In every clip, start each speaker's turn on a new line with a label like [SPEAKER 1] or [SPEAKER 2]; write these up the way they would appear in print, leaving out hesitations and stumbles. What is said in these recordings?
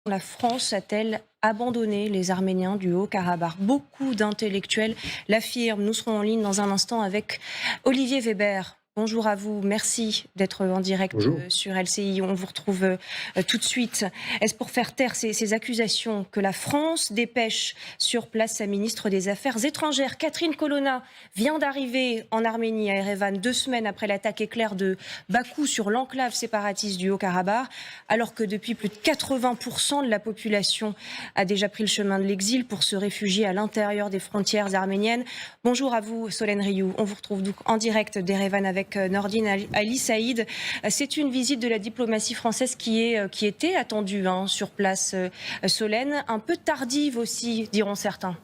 [SPEAKER 1] La France a-t-elle abandonné les Arméniens du Haut-Karabakh? Beaucoup d'intellectuels l'affirment. Nous serons en ligne dans un instant avec Olivier Weber. Bonjour à vous, merci d'être en direct
[SPEAKER 2] Bonjour.
[SPEAKER 1] sur LCI. On vous retrouve tout de suite. Est-ce pour faire taire ces accusations que la France dépêche sur place sa ministre des Affaires étrangères, Catherine Colonna, vient d'arriver en Arménie, à Erevan, 2 semaines après l'attaque éclair de Bakou sur l'enclave séparatiste du Haut-Karabakh, alors que depuis plus de 80% de la population a déjà pris le chemin de l'exil pour se réfugier à l'intérieur des frontières arméniennes. Bonjour à vous, Solène Rioux. On vous retrouve donc en direct d'Erevan avec Nordine Ali Saïd. C'est une visite de la diplomatie française qui était attendue sur place, Solène, un peu tardive aussi, diront certains.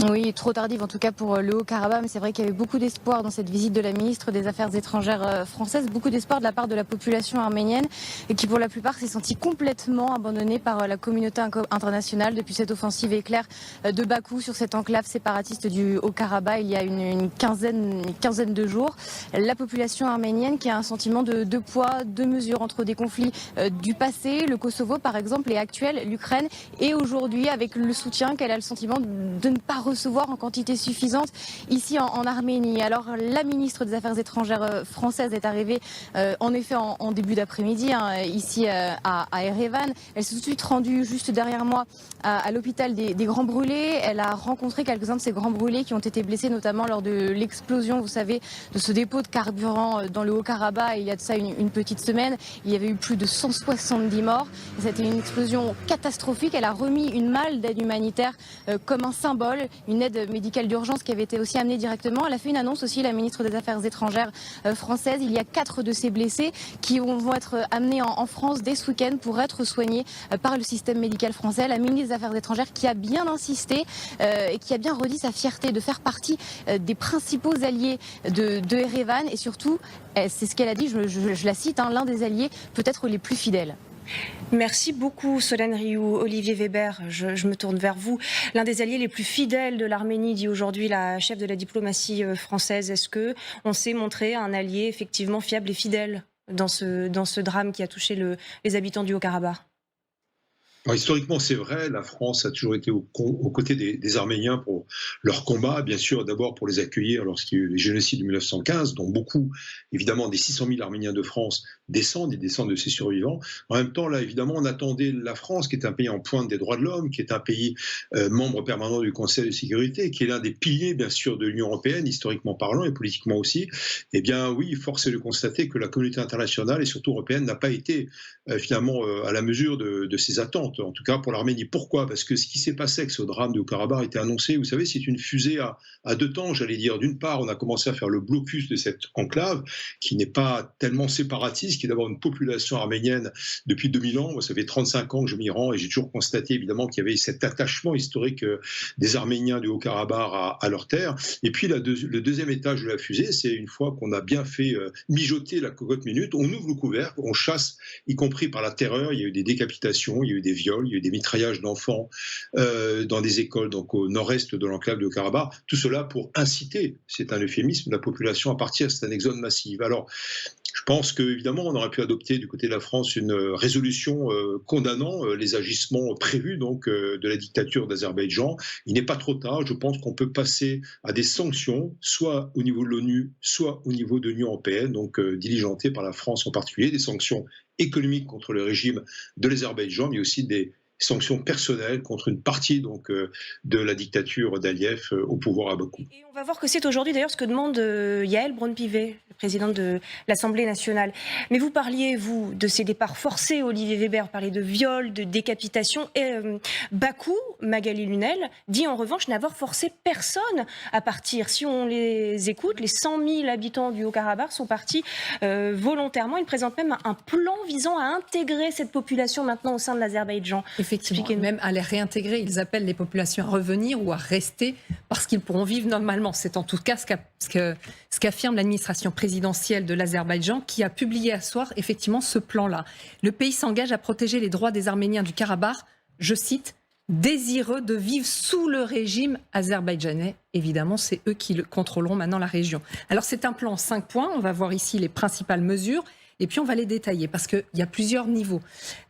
[SPEAKER 3] Oui, trop tardive en tout cas pour le Haut-Karabakh, mais c'est vrai qu'il y avait beaucoup d'espoir dans cette visite de la ministre des Affaires étrangères française, beaucoup d'espoir de la part de la population arménienne et qui pour la plupart s'est sentie complètement abandonnée par la communauté internationale depuis cette offensive éclair de Bakou sur cette enclave séparatiste du Haut-Karabakh il y a une quinzaine de jours. La population arménienne qui a un sentiment de deux poids, deux mesures entre des conflits du passé, le Kosovo par exemple, et actuel, l'Ukraine, et aujourd'hui avec le soutien qu'elle a le sentiment de ne pas recevoir en quantité suffisante ici en Arménie. Alors la ministre des Affaires étrangères française est arrivée en effet en début d'après-midi ici à Erevan. Elle s'est tout de suite rendue juste derrière moi à l'hôpital des Grands Brûlés. Elle a rencontré quelques-uns de ces Grands Brûlés qui ont été blessés notamment lors de l'explosion, vous savez, de ce dépôt de carburant dans le Haut-Karabakh il y a de ça une petite semaine. Il y avait eu plus de 170 morts. C'était une explosion catastrophique. Elle a remis une malle d'aide humanitaire comme un symbole, une aide médicale d'urgence qui avait été aussi amenée directement. Elle a fait une annonce aussi, la ministre des Affaires étrangères française. Il y a 4 de ces blessés qui vont être amenés en France dès ce week-end pour être soignés par le système médical français. La ministre des Affaires étrangères qui a bien insisté et qui a bien redit sa fierté de faire partie des principaux alliés de Erevan et surtout, c'est ce qu'elle a dit, je la cite, l'un des alliés peut-être les plus fidèles.
[SPEAKER 1] Merci beaucoup Solène Rioux. Olivier Weber, je me tourne vers vous. L'un des alliés les plus fidèles de l'Arménie, dit aujourd'hui la chef de la diplomatie française. Est-ce qu'on s'est montré un allié effectivement fiable et fidèle dans ce drame qui a touché les habitants du Haut-Karabakh?
[SPEAKER 2] Alors, historiquement, c'est vrai, la France a toujours été aux côtés des Arméniens pour leur combat, bien sûr, d'abord pour les accueillir lorsqu'il y a eu les génocides de 1915, dont beaucoup, évidemment, des 600 000 Arméniens de France descendent, ils descendent de ces survivants. En même temps, là, évidemment, on attendait la France, qui est un pays en pointe des droits de l'homme, qui est un pays membre permanent du Conseil de sécurité, qui est l'un des piliers, bien sûr, de l'Union européenne, historiquement parlant et politiquement aussi. Eh bien, oui, force est de constater que la communauté internationale, et surtout européenne, n'a pas été finalement à la mesure de ces attentes, en tout cas pour l'Arménie. Pourquoi? Parce que ce qui s'est passé avec ce drame du Haut-Karabakh était annoncé, vous savez, c'est une fusée à 2 temps, j'allais dire. D'une part, on a commencé à faire le blocus de cette enclave, qui n'est pas tellement séparatiste, qui est d'avoir une population arménienne depuis 2000 ans. Moi, ça fait 35 ans que je m'y rends et j'ai toujours constaté, évidemment, qu'il y avait cet attachement historique des Arméniens du Haut-Karabakh à leur terre. Et puis, le deuxième étage de la fusée, c'est une fois qu'on a bien fait mijoter la cocotte minute, on ouvre le couvercle, on chasse, y compris par la terreur. Il y a eu des décapitations, il y a eu des viols, il y a eu des mitraillages d'enfants dans des écoles donc au nord-est de l'enclave de Karabakh. Tout cela pour inciter, c'est un euphémisme, la population à partir. C'est un exode massif. Alors, je pense qu'évidemment, on aurait pu adopter du côté de la France une résolution condamnant les agissements prévus donc, de la dictature d'Azerbaïdjan. Il n'est pas trop tard. Je pense qu'on peut passer à des sanctions, soit au niveau de l'ONU, soit au niveau de l'Union européenne, donc diligentées par la France en particulier, des sanctions économiques contre le régime de l'Azerbaïdjan, mais aussi des sanctions personnelles contre une partie donc, de la dictature d'Aliyev au pouvoir à Bakou.
[SPEAKER 1] Et on va voir que c'est aujourd'hui d'ailleurs ce que demande Yaël Braun-Pivet, présidente de l'Assemblée nationale. Mais vous parliez, vous, de ces départs forcés. Olivier Weber parlait de viols, de décapitations. Et Bakou, Magali Lunel, dit en revanche n'avoir forcé personne à partir. Si on les écoute, les 100 000 habitants du Haut-Karabakh sont partis volontairement. Ils présentent même un plan visant à intégrer cette population maintenant au sein de l'Azerbaïdjan.
[SPEAKER 4] Effectivement, même à les réintégrer. Ils appellent les populations à revenir ou à rester parce qu'ils pourront vivre normalement. C'est en tout cas ce qu'affirme l'administration présidentielle de l'Azerbaïdjan qui a publié à soir effectivement ce plan-là. Le pays s'engage à protéger les droits des Arméniens du Karabakh, je cite, désireux de vivre sous le régime azerbaïdjanais. Évidemment, c'est eux qui contrôleront maintenant la région. Alors c'est un plan en 5 points. On va voir ici les principales mesures. et puis on va les détailler parce qu'il y a plusieurs niveaux.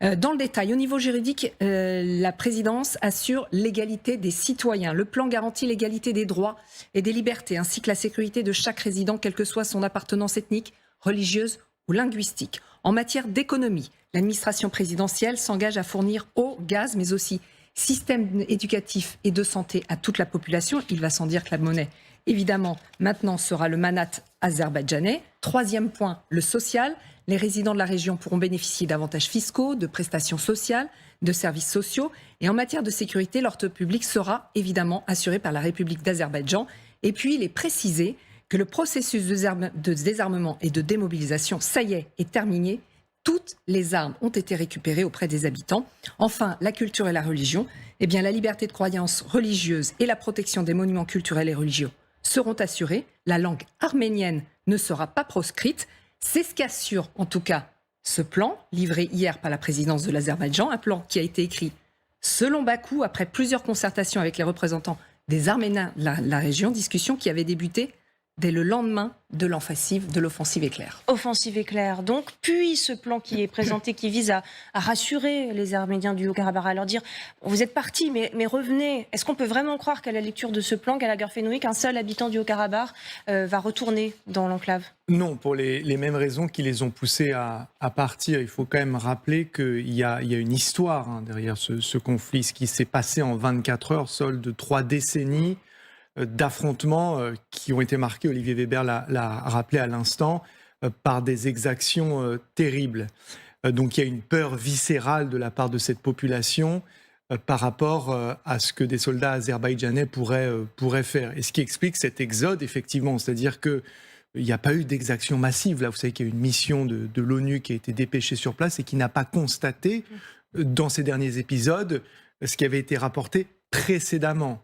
[SPEAKER 4] Dans le détail, au niveau juridique, la présidence assure l'égalité des citoyens. Le plan garantit l'égalité des droits et des libertés, ainsi que la sécurité de chaque résident, quelle que soit son appartenance ethnique, religieuse ou linguistique. En matière d'économie, l'administration présidentielle s'engage à fournir eau, gaz, mais aussi système éducatif et de santé à toute la population. Il va sans dire que la monnaie, évidemment, maintenant sera le manat azerbaïdjanais. Troisième point, le social. Les résidents de la région pourront bénéficier d'avantages fiscaux, de prestations sociales, de services sociaux. Et en matière de sécurité, l'ordre public sera évidemment assuré par la République d'Azerbaïdjan. Et puis, il est précisé que le processus de désarmement et de démobilisation, ça y est terminé. Toutes les armes ont été récupérées auprès des habitants. Enfin, la culture et la religion. Eh bien, la liberté de croyance religieuse et la protection des monuments culturels et religieux seront assurées. La langue arménienne ne sera pas proscrite. C'est ce qu'assure en tout cas ce plan, livré hier par la présidence de l'Azerbaïdjan, un plan qui a été écrit selon Bakou après plusieurs concertations avec les représentants des Arméniens de la région, discussion qui avait débuté dès le lendemain de l'offensive éclair.
[SPEAKER 1] Offensive éclair, donc, puis ce plan qui est présenté, qui vise à rassurer les Arméniens du Haut-Karabakh, à leur dire « vous êtes partis, mais revenez ». Est-ce qu'on peut vraiment croire qu'à la lecture de ce plan, Gallagher Fenwick, qu'un seul habitant du Haut-Karabakh va retourner dans l'enclave ?
[SPEAKER 5] Non, pour les mêmes raisons qui les ont poussés à partir. Il faut quand même rappeler qu'il y a une histoire derrière ce conflit, ce qui s'est passé en 24 heures, solde de 3 décennies d'affrontements qui ont été marqués, Olivier Weber l'a rappelé à l'instant, par des exactions terribles. Donc il y a une peur viscérale de la part de cette population par rapport à ce que des soldats azerbaïdjanais pourraient faire. Et ce qui explique cet exode, effectivement, c'est-à-dire qu'il n'y a pas eu d'exaction massive. Là, vous savez qu'il y a une mission de l'ONU qui a été dépêchée sur place et qui n'a pas constaté, dans ces derniers épisodes, ce qui avait été rapporté précédemment.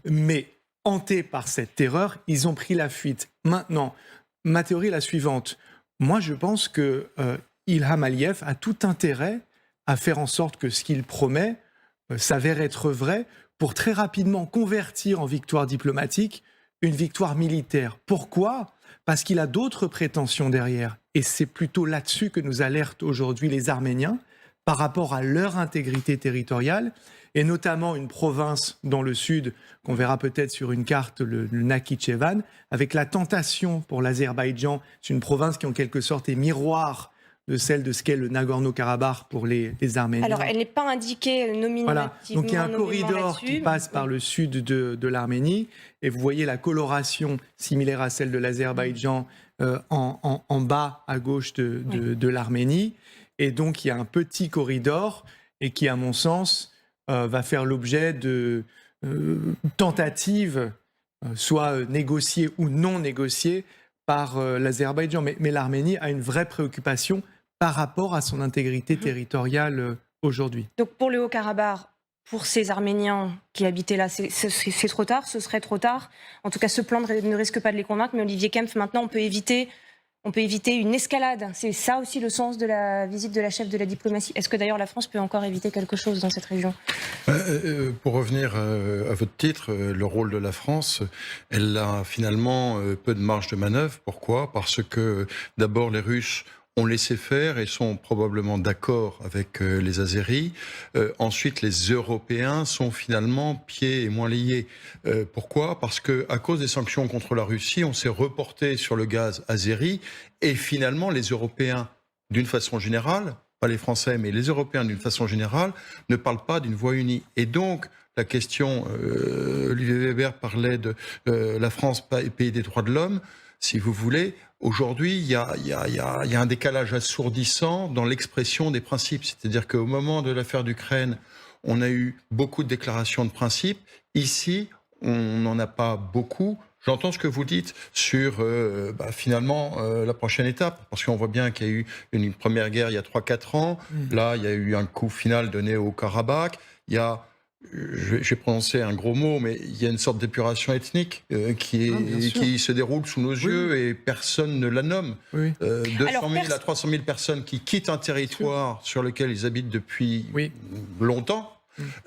[SPEAKER 5] Mais hantés par cette terreur, ils ont pris la fuite. Maintenant, ma théorie est la suivante. Moi, je pense que Ilham Aliyev a tout intérêt à faire en sorte que ce qu'il promet s'avère être vrai pour très rapidement convertir en victoire diplomatique une victoire militaire. Pourquoi ? Parce qu'il a d'autres prétentions derrière. Et c'est plutôt là-dessus que nous alertent aujourd'hui les Arméniens par rapport à leur intégrité territoriale, et notamment une province dans le sud, qu'on verra peut-être sur une carte, le Nakhichevan, avec la tentation pour l'Azerbaïdjan. C'est une province qui en quelque sorte est miroir de celle de ce qu'est le Nagorno-Karabakh pour les Arméniens.
[SPEAKER 1] Alors, elle n'est pas indiquée nominativement.
[SPEAKER 5] Voilà. Donc il y a un corridor qui passe par le sud de l'Arménie, et vous voyez la coloration similaire à celle de l'Azerbaïdjan en bas à gauche de l'Arménie. Et donc il y a un petit corridor, et qui, à mon sens, va faire l'objet de tentatives, soit négociées ou non négociées, par l'Azerbaïdjan. Mais l'Arménie a une vraie préoccupation par rapport à son intégrité territoriale aujourd'hui.
[SPEAKER 1] Donc pour le Haut-Karabakh, pour ces Arméniens qui habitaient là, c'est trop tard, ce serait trop tard. En tout cas, ce plan ne risque pas de les convaincre, mais Olivier Kempf, maintenant, on peut éviter une escalade. C'est ça aussi le sens de la visite de la chef de la diplomatie. Est-ce que d'ailleurs la France peut encore éviter quelque chose dans cette région ?
[SPEAKER 6] Pour revenir à votre titre, le rôle de la France, elle a finalement peu de marge de manœuvre. Pourquoi ? Parce que d'abord les Russes ont laissé faire et sont probablement d'accord avec les Azéris. Ensuite, les Européens sont finalement pieds et moins liés. Pourquoi ? Parce que à cause des sanctions contre la Russie, on s'est reporté sur le gaz azéri, et finalement, les Européens, d'une façon générale, pas les Français, mais les Européens d'une façon générale, ne parlent pas d'une voix unie. Et donc, la question, Olivier Weber parlait de la France, pays des droits de l'homme. Si vous voulez, aujourd'hui, il y a un décalage assourdissant dans l'expression des principes. C'est-à-dire qu'au moment de l'affaire d'Ukraine, on a eu beaucoup de déclarations de principes. Ici, on n'en a pas beaucoup. J'entends ce que vous dites sur finalement la prochaine étape, parce qu'on voit bien qu'il y a eu une première guerre il y a 3-4 ans. Là, il y a eu un coup final donné au Karabakh. Il y a, j'ai prononcé un gros mot, mais il y a une sorte d'épuration ethnique qui se déroule sous nos yeux, et personne ne la nomme. 200 000 à 300 000 personnes qui quittent un territoire sur lequel ils habitent depuis longtemps.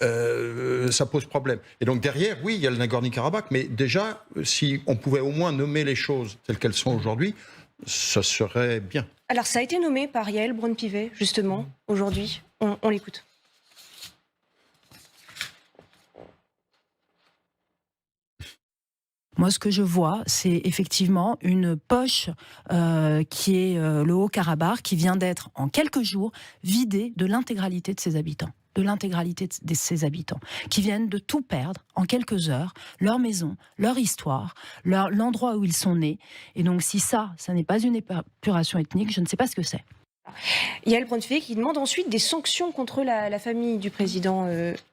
[SPEAKER 6] Ça pose problème. Et donc derrière, oui, il y a le Nagorno-Karabakh, mais déjà, si on pouvait au moins nommer les choses telles qu'elles sont aujourd'hui, ça serait bien.
[SPEAKER 1] Alors ça a été nommé par Yael Braun-Pivet, justement, aujourd'hui. On l'écoute.
[SPEAKER 7] Moi, ce que je vois, c'est effectivement une poche qui est le Haut-Karabakh, qui vient d'être, en quelques jours, vidée de l'intégralité de ses habitants. De ses habitants, qui viennent de tout perdre en quelques heures, leur maison, leur histoire, l'endroit où ils sont nés. Et donc, si ça n'est pas une épuration ethnique, je ne sais pas ce que c'est.
[SPEAKER 1] Yael Braun-Pivet qui demande ensuite des sanctions contre la famille du président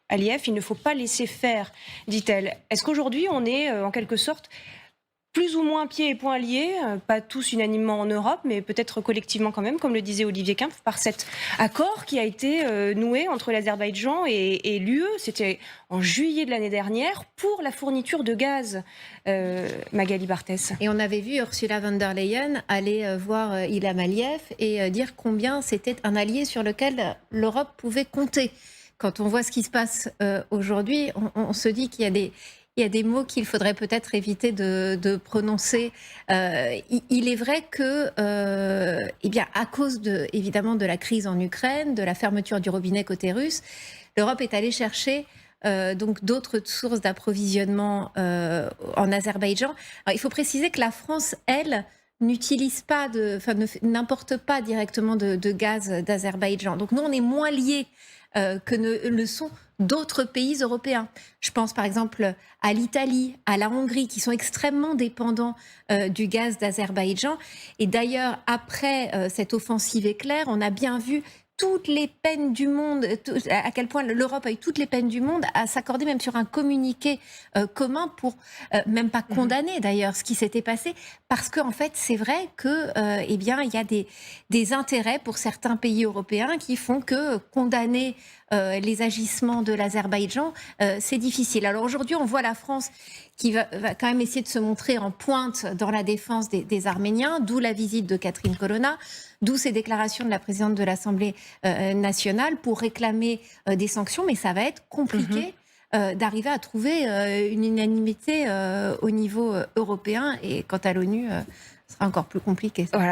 [SPEAKER 1] Aliyev. Il ne faut pas laisser faire, dit-elle. Est-ce qu'aujourd'hui, on est en quelque sorte plus ou moins pieds et poings liés, pas tous unanimement en Europe, mais peut-être collectivement quand même, comme le disait Olivier Kempf, par cet accord qui a été noué entre l'Azerbaïdjan et l'UE, c'était en juillet de l'année dernière, pour la fourniture de gaz, Magali Barthès.
[SPEAKER 8] Et on avait vu Ursula von der Leyen aller voir Ilham Aliyev et dire combien c'était un allié sur lequel l'Europe pouvait compter. Quand on voit ce qui se passe aujourd'hui, on se dit qu'il y a des mots qu'il faudrait peut-être éviter de prononcer. Il est vrai que, à cause évidemment de la crise en Ukraine, de la fermeture du robinet côté russe, l'Europe est allée chercher donc d'autres sources d'approvisionnement en Azerbaïdjan. Alors, il faut préciser que la France, elle, n'importe pas directement de gaz d'Azerbaïdjan. Donc nous, on est moins liés que ne le sont d'autres pays européens. Je pense par exemple à l'Italie, à la Hongrie, qui sont extrêmement dépendants du gaz d'Azerbaïdjan. Et d'ailleurs, après cette offensive éclair, on a bien vu toutes les peines du monde, à quel point l'Europe a eu toutes les peines du monde à s'accorder même sur un communiqué commun pour même pas condamner d'ailleurs ce qui s'était passé, parce qu'en fait c'est vrai que il y a des intérêts pour certains pays européens qui font que condamner les agissements de l'Azerbaïdjan, c'est difficile. Alors aujourd'hui, on voit la France qui va quand même essayer de se montrer en pointe dans la défense des Arméniens, d'où la visite de Catherine Colonna, d'où ces déclarations de la présidente de l'Assemblée nationale pour réclamer des sanctions, mais ça va être compliqué d'arriver à trouver une unanimité au niveau européen, et quant à l'ONU, ce sera encore plus compliqué.
[SPEAKER 1] Voilà.